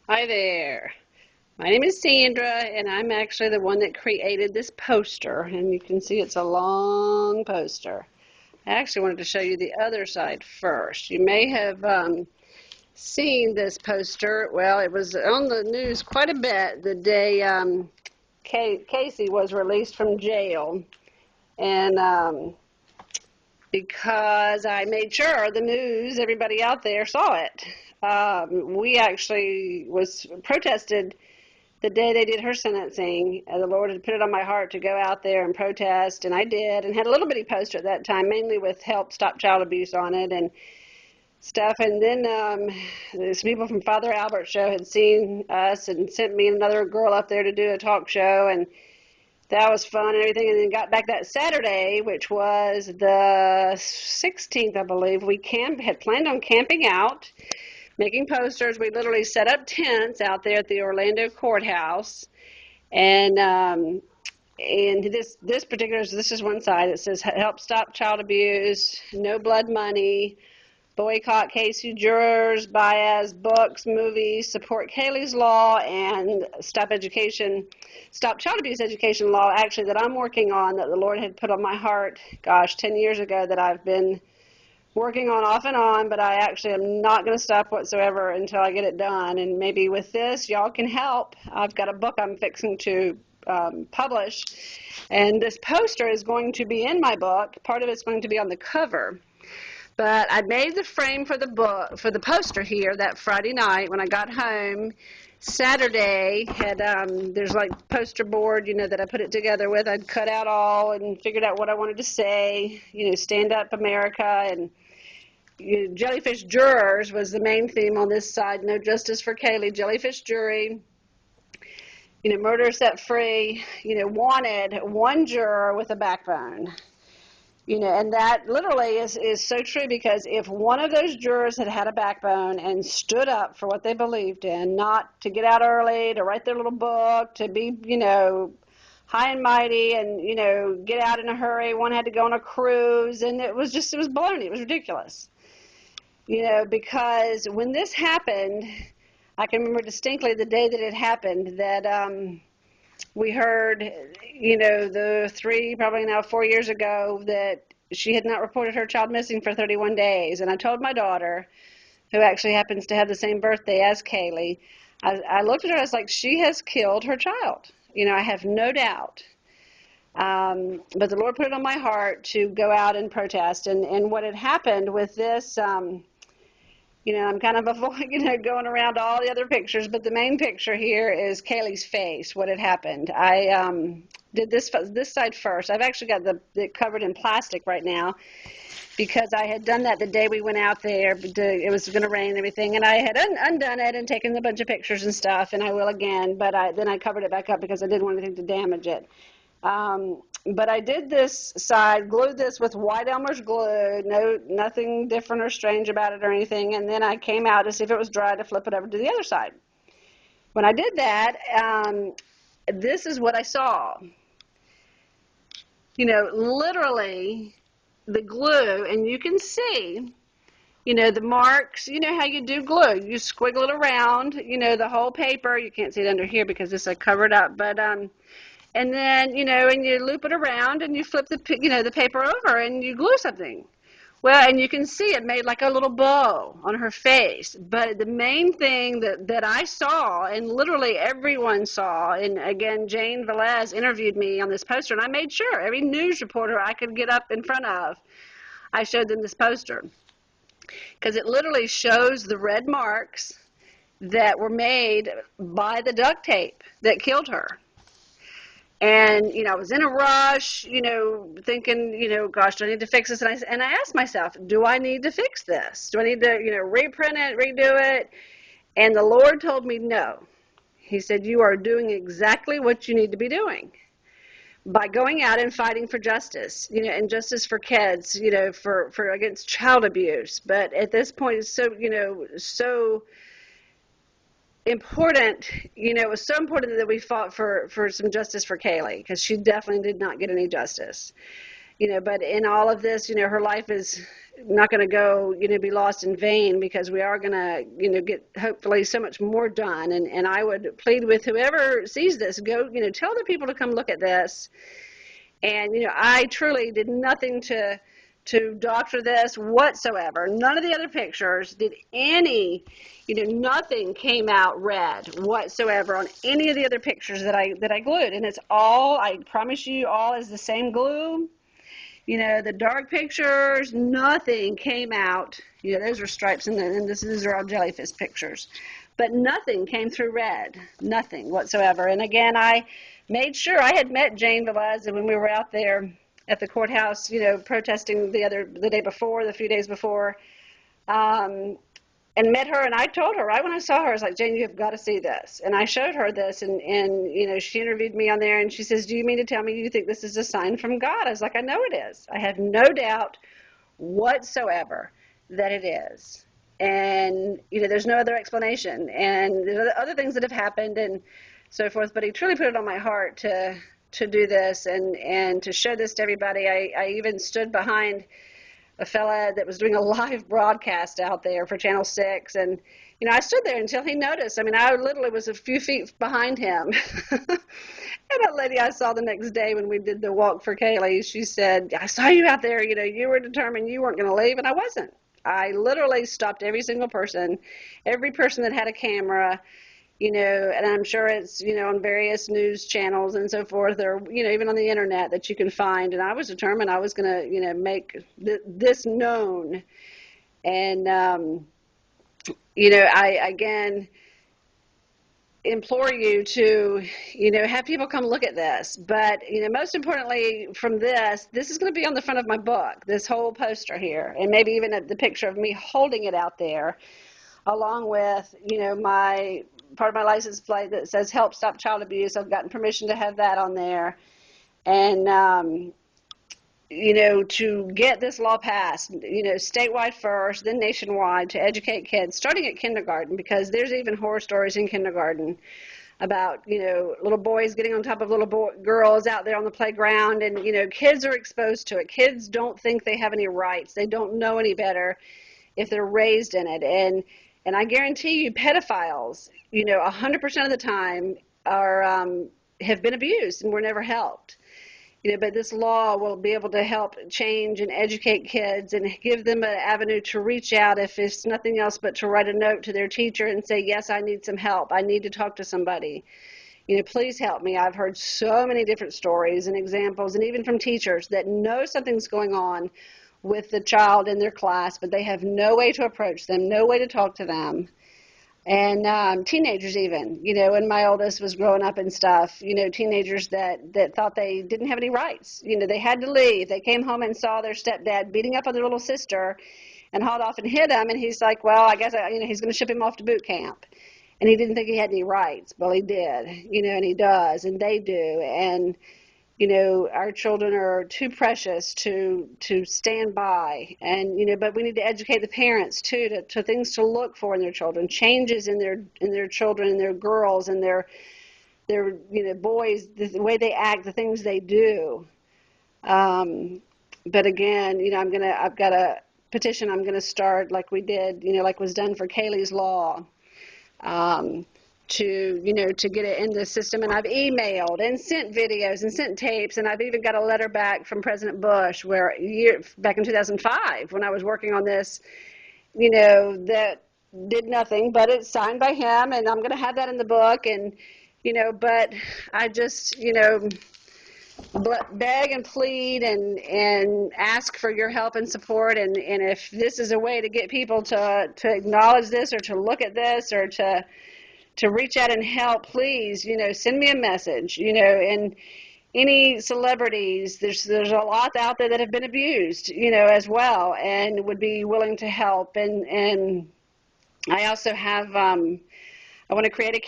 Hi there. My name is Sandra, and I'm actually the one that created this poster. And you can see it's a long poster. I actually wanted to show you the other side first. You may have seen this poster. Well, it was on the news quite a bit the day Casey was released from jail. And because I made sure the news, everybody out there saw it. We actually was protested the day they did her sentencing. The Lord had put it on my heart to go out there and protest, and I did, and had a little bitty poster at that time, mainly with "Help Stop Child Abuse" on it and stuff. And then some people from Father Albert's show had seen us and sent me another girl up there to do a talk show, and that was fun and everything. And then got back that Saturday, which was the 16th, I believe. We had planned on camping out, making posters. We literally set up tents out there at the Orlando courthouse. And this is one side that says "Help Stop Child Abuse," "No Blood Money," "Boycott Casey Jurors," "Baez Books, Movies," "Support Caylee's Law," and Stop Child Abuse Education Law, actually, that I'm working on, that the Lord had put on my heart, gosh, 10 years ago, that I've been working on off and on, but I actually am not going to stop whatsoever until I get it done. And maybe with this, y'all can help. I've got a book I'm fixing to publish, and this poster is going to be in my book. Part of it's going to be on the cover. But I made the frame for the book, for the poster here, that Friday night when I got home. Saturday had there's like poster board, that I put it together with. I'd cut out all and figured out what I wanted to say. Stand up America, and jellyfish jurors was the main theme on this side. No justice for Caylee. Jellyfish jury. Murder set free. Wanted one juror with a backbone. And that literally is so true, because if one of those jurors had had a backbone and stood up for what they believed in, not to get out early, to write their little book, to be, high and mighty and, get out in a hurry. One had to go on a cruise, and it was baloney. It was ridiculous. Because when this happened, I can remember distinctly the day that it happened, that we heard, the 4 years ago, that she had not reported her child missing for 31 days. And I told my daughter, who actually happens to have the same birthday as Caylee, I looked at her, I was like, she has killed her child. I have no doubt. But the Lord put it on my heart to go out and protest. And what had happened with this, I'm kind of avoiding, going around all the other pictures, but the main picture here is Caylee's face, what had happened. I did this side first. I've actually got it covered in plastic right now, because I had done that the day we went out there. It was going to rain and everything, and I had undone it and taken a bunch of pictures and stuff, and I will again, but then I covered it back up because I didn't want anything to damage it. But I did this side, glued this with white Elmer's glue, nothing different or strange about it or anything, and then I came out to see if it was dry to flip it over to the other side. When I did that, this is what I saw. Literally the glue, and you can see, the marks, how you do glue. You squiggle it around, the whole paper. You can't see it under here because this I covered up, but and then, and you loop it around and you flip the paper over and you glue something. Well, and you can see it made like a little bow on her face. But the main thing that I saw, and literally everyone saw, and again, Jane Velez interviewed me on this poster, and I made sure every news reporter I could get up in front of, I showed them this poster. Because it literally shows the red marks that were made by the duct tape that killed her. And, I was in a rush, thinking, gosh, do I need to fix this? And I asked myself, do I need to fix this? Do I need to, reprint it, redo it? And the Lord told me no. He said, you are doing exactly what you need to be doing by going out and fighting for justice, and justice for kids, for against child abuse. But at this point, it's so important, it was so important that we fought for some justice for Caylee, because she definitely did not get any justice. But in all of this, her life is not going to go, be lost in vain, because we are going to, get hopefully so much more done. And I would plead with whoever sees this, go, tell other people to come look at this. And, I truly did nothing to doctor this whatsoever. None of the other pictures did any, nothing came out red whatsoever on any of the other pictures that I glued. And it's all, I promise you, all is the same glue. The dark pictures, nothing came out. Those are stripes, and these are all jellyfish pictures. But nothing came through red, nothing whatsoever. And again, I made sure I had met Jane Velez when we were out there at the courthouse, protesting the day before, the few days before, and met her. And I told her right when I saw her, I was like, Jane, you've got to see this. And I showed her this, and she interviewed me on there, and she says, do you mean to tell me you think this is a sign from God? I was like, I know it is. I have no doubt whatsoever that it is. And, there's no other explanation. And there's other things that have happened and so forth, but he truly put it on my heart to do this and to show this to everybody. I even stood behind a fella that was doing a live broadcast out there for Channel 6, and I stood there until he noticed. I mean, I literally was a few feet behind him. And a lady I saw the next day when we did the walk for Caylee, she said, I saw you out there, you were determined you weren't going to leave, and I wasn't. I literally stopped every single person, every person that had a camera, and I'm sure it's, on various news channels and so forth, or, even on the internet that you can find. And I was determined I was going to, make this known. And, I, again, implore you to, have people come look at this. But, most importantly from this is going to be on the front of my book, this whole poster here, and maybe even the picture of me holding it out there, along with, my part of my license plate that says help stop child abuse. I've gotten permission to have that on there. And, to get this law passed, statewide first, then nationwide, to educate kids, starting at kindergarten, because there's even horror stories in kindergarten about, little boys getting on top of little girls out there on the playground, and, kids are exposed to it. Kids don't think they have any rights. They don't know any better if they're raised in it. And I guarantee you, pedophiles, 100% of the time are have been abused and were never helped. But this law will be able to help change and educate kids and give them an avenue to reach out, if it's nothing else but to write a note to their teacher and say, yes, I need some help. I need to talk to somebody. Please help me. I've heard so many different stories and examples, and even from teachers that know something's going on with the child in their class, but they have no way to approach them, no way to talk to them. And teenagers even, when my oldest was growing up and stuff, teenagers that thought they didn't have any rights. They had to leave. They came home and saw their stepdad beating up on their little sister and hauled off and hit him. And he's like, well, I guess, he's going to ship him off to boot camp. And he didn't think he had any rights. Well, he did, and he does, and they do. And our children are too precious to stand by, and but we need to educate the parents too to things to look for in their children, changes in their children and their girls and their boys, the way they act, the things they do. But again, I've got a petition I'm going to start, like we did, like was done for Caylee's law. To get it in the system. And I've emailed and sent videos and sent tapes, and I've even got a letter back from President Bush back in 2005 when I was working on this, that did nothing, but it's signed by him, and I'm going to have that in the book. And but I just beg and plead and ask for your help and support, and if this is a way to get people to acknowledge this, or to look at this, or to reach out and help, please, send me a message, and any celebrities, there's a lot out there that have been abused, as well, and would be willing to help. And I also have, I want to create a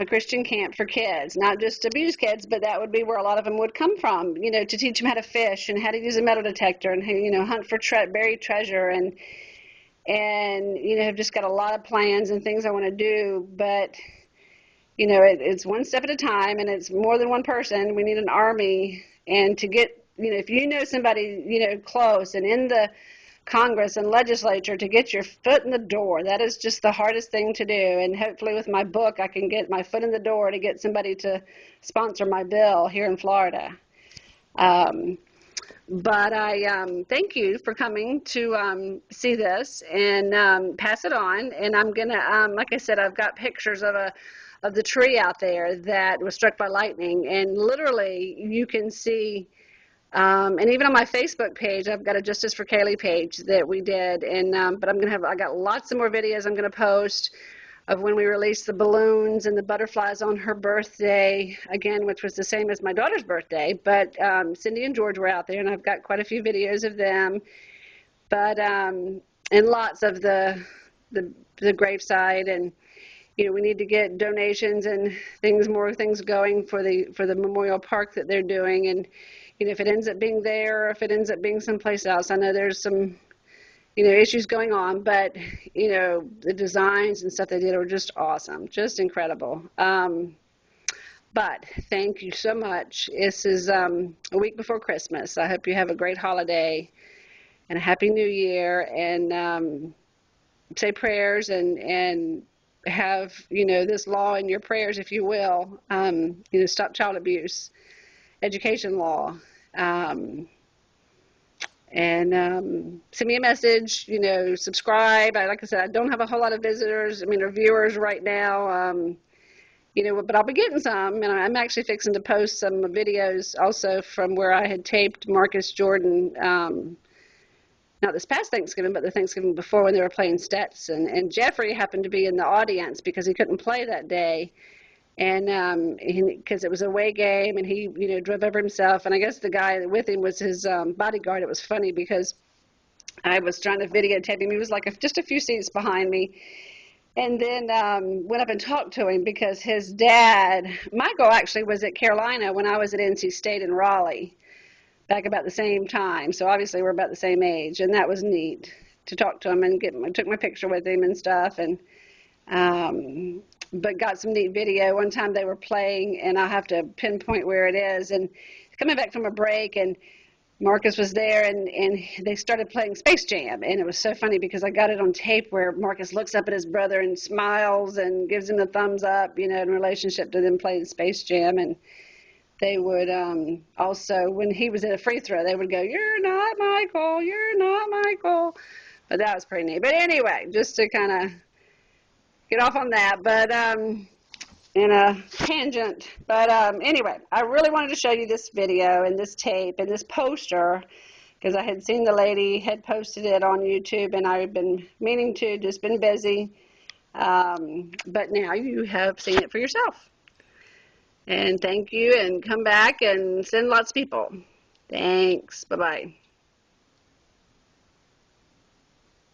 Christian camp for kids, not just abused kids, but that would be where a lot of them would come from, to teach them how to fish and how to use a metal detector and, hunt for buried treasure, and have just got a lot of plans and things I want to do. But it's one step at a time, and it's more than one person. We need an army, and to get, if you know somebody, close and in the Congress and legislature to get your foot in the door. That is just the hardest thing to do. And hopefully with my book, I can get my foot in the door to get somebody to sponsor my bill here in Florida. But I thank you for coming to see this and pass it on. And I'm going to, like I said, I've got pictures of the tree out there that was struck by lightning. And literally you can see, and even on my Facebook page, I've got a Justice for Caylee page that we did. And but I got lots of more videos I'm going to post of when we released the balloons and the butterflies on her birthday, again, which was the same as my daughter's birthday. But Cindy and George were out there, and I've got quite a few videos of them. But and lots of the graveside, and we need to get donations and more things going for the memorial park that they're doing. And if it ends up being there, or if it ends up being someplace else, I know there's some issues going on, but, the designs and stuff they did were just awesome, just incredible. But thank you so much. This is a week before Christmas. I hope you have a great holiday and a happy new year, and say prayers and have, this law in your prayers, if you will, stop child abuse, education law. And send me a message, subscribe. Like I said, I don't have a whole lot of visitors, or viewers right now, but I'll be getting some, and I'm actually fixing to post some videos also from where I had taped Marcus Jordan, not this past Thanksgiving, but the Thanksgiving before when they were playing Stetson. And Jeffrey happened to be in the audience because he couldn't play that day. And because it was a away game, and he drove over himself, and I guess the guy with him was his bodyguard. It was funny because I was trying to videotape him. He was like just a few seats behind me, and then went up and talked to him because his dad, Michael, actually was at Carolina when I was at NC State in Raleigh back about the same time. So obviously we're about the same age, and that was neat to talk to him and took my picture with him and stuff. And but got some neat video. One time they were playing, and I'll have to pinpoint where it is, and coming back from a break, and Marcus was there, and they started playing Space Jam, and it was so funny because I got it on tape where Marcus looks up at his brother and smiles and gives him the thumbs up, in relationship to them playing Space Jam. And they would also, when he was at a free throw, they would go, "You're not Michael, you're not Michael." But that was pretty neat. But anyway, just to kind of get off on that, but in a tangent. But anyway, I really wanted to show you this video and this tape and this poster because I had seen the lady had posted it on YouTube, and I had been meaning to, just been busy. But now you have seen it for yourself. And thank you, and come back and send lots of people. Thanks. Bye-bye.